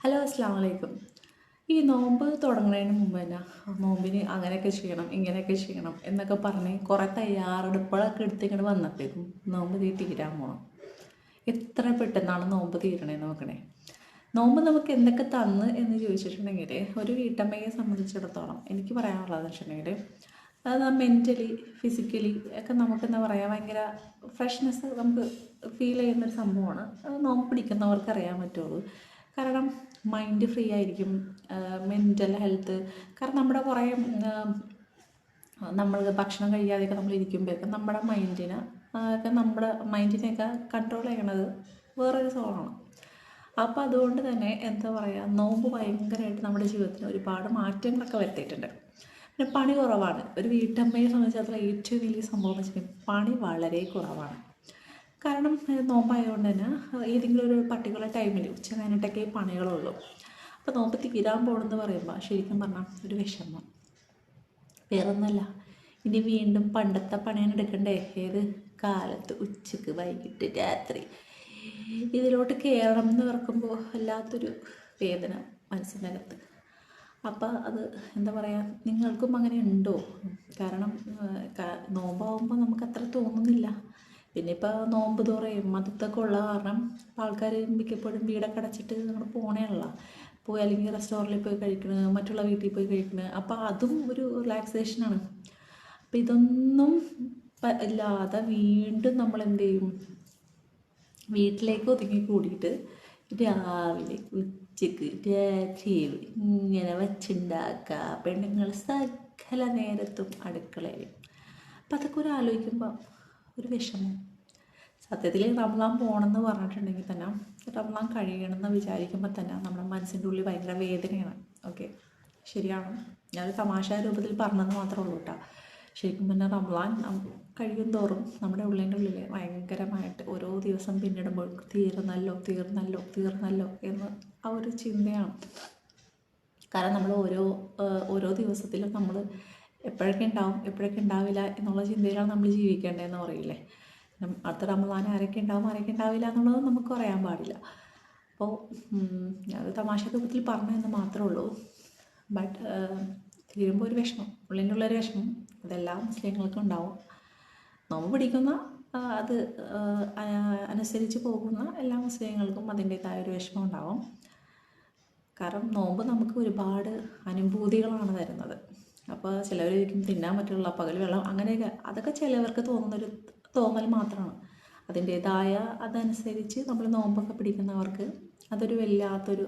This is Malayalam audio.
ഹലോ അസ്സാം വലൈക്കും. ഈ നോമ്പ് തുടങ്ങുന്നതിന് മുമ്പ് തന്നെ നോമ്പിന് അങ്ങനെയൊക്കെ ചെയ്യണം ഇങ്ങനെയൊക്കെ ചെയ്യണം എന്നൊക്കെ പറഞ്ഞ് കുറേ തയ്യാറെടുപ്പുകളൊക്കെ എടുത്തിങ്ങനെ വന്നപ്പോഴേക്കും നോമ്പ് തീരാൻ പോകണം. എത്ര പെട്ടെന്നാണ് നോമ്പ് തീരണേന്ന് നോക്കണേ. നോമ്പ് നമുക്ക് എന്തൊക്കെ തന്ന് എന്ന് ചോദിച്ചിട്ടുണ്ടെങ്കിൽ ഒരു വീട്ടമ്മയെ സംബന്ധിച്ചിടത്തോളം എനിക്ക് പറയാനുള്ളതെന്ന് വെച്ചിട്ടുണ്ടെങ്കിൽ അത് മെൻ്റലി ഫിസിക്കലി ഒക്കെ നമുക്ക് എന്താ പറയുക ഭയങ്കര ഫ്രഷ്നെസ് നമുക്ക് ഫീൽ ചെയ്യുന്നൊരു സംഭവമാണ്. അത് നോമ്പ് പിടിക്കുന്നവർക്ക് അറിയാൻ പറ്റുള്ളൂ. കാരണം മൈൻഡ് ഫ്രീ ആയിരിക്കും, മെൻ്റൽ ഹെൽത്ത്. കാരണം നമ്മുടെ കുറേ നമ്മൾ ഭക്ഷണം കഴിക്കാതെയൊക്കെ നമ്മൾ ഇരിക്കുമ്പോഴൊക്കെ നമ്മുടെ മൈൻഡിനെയൊക്കെ കൺട്രോൾ ചെയ്യണത് വേറൊരു സോളാണ്. അപ്പോൾ അതുകൊണ്ട് തന്നെ എന്താ പറയുക, നോമ്പ് ഭയങ്കരമായിട്ട് നമ്മുടെ ജീവിതത്തിന് ഒരുപാട് മാറ്റങ്ങളൊക്കെ വരുത്തിയിട്ടുണ്ട്. പിന്നെ പണി കുറവാണ്. ഒരു വീട്ടമ്മയെ സംബന്ധിച്ചിടത്തോളം ഏറ്റവും വലിയ സംഭവം എന്ന് വെച്ചിട്ടുണ്ടെങ്കിൽ പണി വളരെ കുറവാണ്. കാരണം നോമ്പായതുകൊണ്ട് തന്നെ ഏതെങ്കിലും ഒരു പർട്ടിക്കുലർ ടൈമിൽ ഉച്ച കഴിഞ്ഞിട്ടൊക്കെ പണികളുള്ളൂ. അപ്പോൾ നോമ്പ് തീരാൻ പോകണമെന്ന് പറയുമ്പോൾ ശരിക്കും പറഞ്ഞാൽ ഒരു വിഷമം വേറൊന്നുമല്ല. ഇനി വീണ്ടും പണ്ടത്തെ പണിയാണ് എടുക്കണ്ടേ, ഏത് കാലത്ത് ഉച്ചക്ക് വൈകിട്ട് രാത്രി ഇതിലോട്ട് കയറണം എന്ന് പറക്കുമ്പോൾ വല്ലാത്തൊരു വേദന മനസ്സിനകത്ത്. അപ്പം അത് എന്താ പറയുക, നിങ്ങൾക്കും അങ്ങനെ ഉണ്ടോ? കാരണം നോമ്പാവുമ്പോൾ നമുക്കത്ര തോന്നുന്നില്ല. പിന്നെ ഇപ്പോൾ നോമ്പ് തുറയും അതൊക്കെ ഉള്ള കാരണം ആൾക്കാർ മിക്കപ്പോഴും വീടൊക്കെ അടച്ചിട്ട് നമ്മൾ പോണേയുള്ള പോയി അല്ലെങ്കിൽ റെസ്റ്റോറൻറ്റിൽ പോയി കഴിക്കണത്, മറ്റുള്ള വീട്ടിൽ പോയി കഴിക്കണത്. അപ്പോൾ അതും ഒരു റിലാക്സേഷനാണ്. അപ്പം ഇതൊന്നും ഇല്ലാതെ വീണ്ടും നമ്മൾ എന്ത് ചെയ്യും, വീട്ടിലേക്ക് ഒതുങ്ങി കൂടിയിട്ട് രാവിലെ ഉച്ചക്ക് രാത്രി ഇങ്ങനെ വച്ചുണ്ടാക്കുക. പെണ്ണുങ്ങൾ സകല നേരത്തും അടുക്കളയിൽ. അപ്പം അതൊക്കെ ഒരു ആലോചിക്കുമ്പോൾ ഒരു വിഷമം. സത്യത്തിൽ റമളാൻ പോകണമെന്ന് പറഞ്ഞിട്ടുണ്ടെങ്കിൽ തന്നെ റമളാൻ കഴിയണമെന്ന് വിചാരിക്കുമ്പോൾ തന്നെ നമ്മുടെ മനസ്സിൻ്റെ ഉള്ളിൽ ഭയങ്കര വേദനയാണ്. ഓക്കെ, ശരിയാണ്. ഞാനൊരു തമാശ രൂപത്തിൽ പറഞ്ഞത് മാത്രമേ ഉള്ളൂ കേട്ടോ. ശരിക്കും പിന്നെ റമളാൻ കഴിയും തോറും നമ്മുടെ ഉള്ളിൻ്റെ ഉള്ളിൽ ഭയങ്കരമായിട്ട് ഓരോ ദിവസം പിന്നിടുമ്പോൾ തീർന്നല്ലോ തീർന്നല്ലോ തീർന്നല്ലോ എന്ന് ആ ഒരു ചിന്തയാണ്. കാരണം നമ്മൾ ഓരോ ദിവസത്തിലും നമ്മൾ എപ്പോഴൊക്കെ ഉണ്ടാവും എപ്പോഴൊക്കെ ഉണ്ടാവില്ല എന്നുള്ള ചിന്തയിലാണ് നമ്മൾ ജീവിക്കേണ്ടതെന്ന് പറയില്ലേ. അടുത്ത റമളാൻ ആരൊക്കെ ഉണ്ടാവും ആരൊക്കെ ഉണ്ടാവില്ല എന്നുള്ളത് നമുക്ക് പറയാൻ പാടില്ല. അപ്പോൾ ഞാനൊരു തമാശ രൂപത്തിൽ പറഞ്ഞതെന്ന് മാത്രമേ ഉള്ളൂ. ബട്ട് തീരുമ്പോൾ ഒരു വിഷമം, ഉള്ളിൻ്റെ ഉള്ളൊരു വിഷമം അതെല്ലാ മുസ്ലിങ്ങൾക്കും ഉണ്ടാവും. നോമ്പ് പിടിക്കുന്ന അത് അനുസരിച്ച് പോകുന്ന എല്ലാ മുസ്ലിങ്ങൾക്കും അതിൻ്റേതായ ഒരു വിഷമം ഉണ്ടാവും. കാരണം നോമ്പ് നമുക്ക് ഒരുപാട് അനുഭൂതികളാണ് തരുന്നത്. അപ്പോൾ ചിലവർ തിന്നാൻ പറ്റുള്ള പകൽ വെള്ളം അങ്ങനെയൊക്കെ, അതൊക്കെ ചിലവർക്ക് തോന്നുന്നൊരു തോന്നൽ മാത്രമാണ്. അതിൻ്റേതായ അതനുസരിച്ച് നമ്മൾ നോമ്പൊക്കെ പിടിക്കുന്നവർക്ക് അതൊരു വല്ലാത്തൊരു